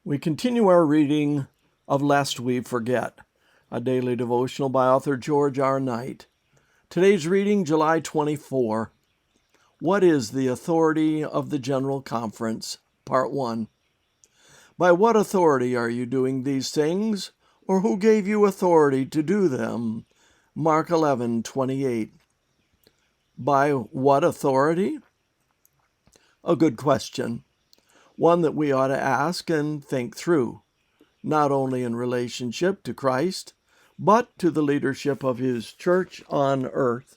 We continue our reading of Lest We Forget, a daily devotional by author George R. Knight. Today's reading, July 24. What is the authority of the General Conference? Part 1. By what authority are you doing these things, or who gave you authority to do them? Mark 11:28. By what authority? A good question. One that we ought to ask and think through, not only in relationship to Christ, but to the leadership of his church on earth.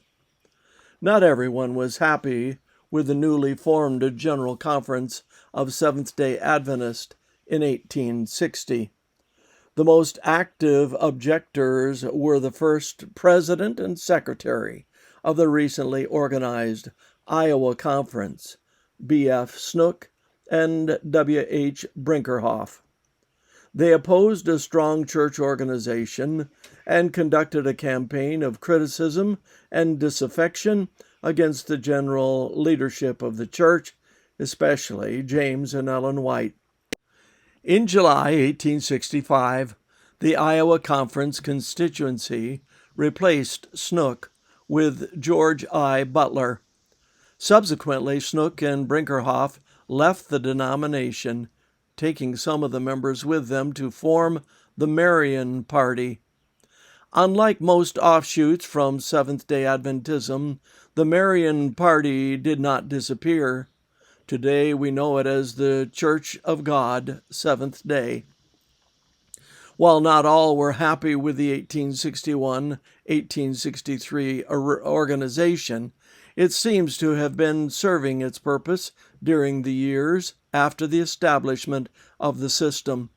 Not everyone was happy with the newly formed General Conference of Seventh-day Adventists in 1860. The most active objectors were the first president and secretary of the recently organized Iowa Conference, B.F. Snook and W.H. Brinkerhoff. They opposed a strong church organization and conducted a campaign of criticism and disaffection against the general leadership of the church, especially James and Ellen White. In July 1865, the Iowa Conference constituency replaced Snook with George I. Butler. Subsequently, Snook and Brinkerhoff left the denomination, taking some of the members with them to form the Marian Party. Unlike most offshoots from Seventh-day Adventism, the Marian Party did not disappear. Today we know it as the Church of God, Seventh-day. While not all were happy with the 1861-1863 organization, it seems to have been serving its purpose during the years after the establishment of the system.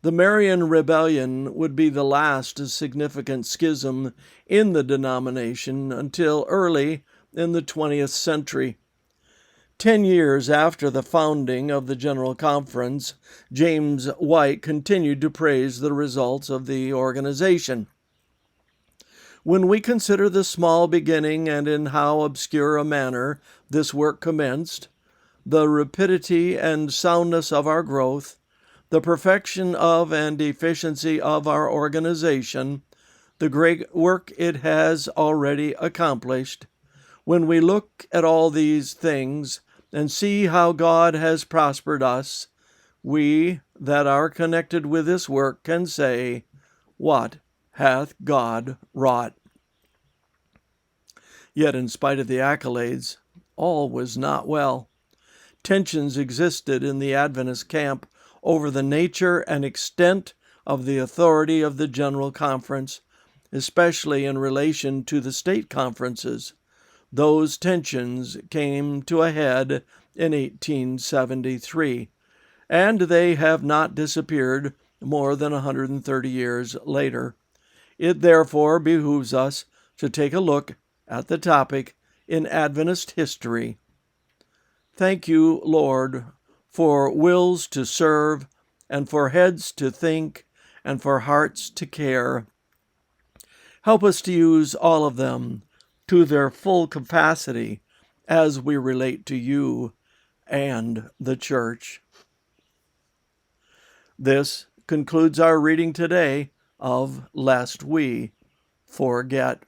The Marian Rebellion would be the last significant schism in the denomination until early in the 20th century. 10 years after the founding of the General Conference, James White continued to praise the results of the organization. When we consider the small beginning and in how obscure a manner this work commenced, the rapidity and soundness of our growth, the perfection of and efficiency of our organization, the great work it has already accomplished, when we look at all these things and see how God has prospered us, we that are connected with this work can say, "What hath God wrought?" Yet, in spite of the accolades, all was not well. Tensions existed in the Adventist camp over the nature and extent of the authority of the General Conference, especially in relation to the state conferences. Those tensions came to a head in 1873, and they have not disappeared more than 130 years later. It therefore behooves us to take a look at the topic in Adventist history. Thank you, Lord, for wills to serve, and for heads to think, and for hearts to care. Help us to use all of them to their full capacity as we relate to you and the church. This concludes our reading today of Lest We Forget.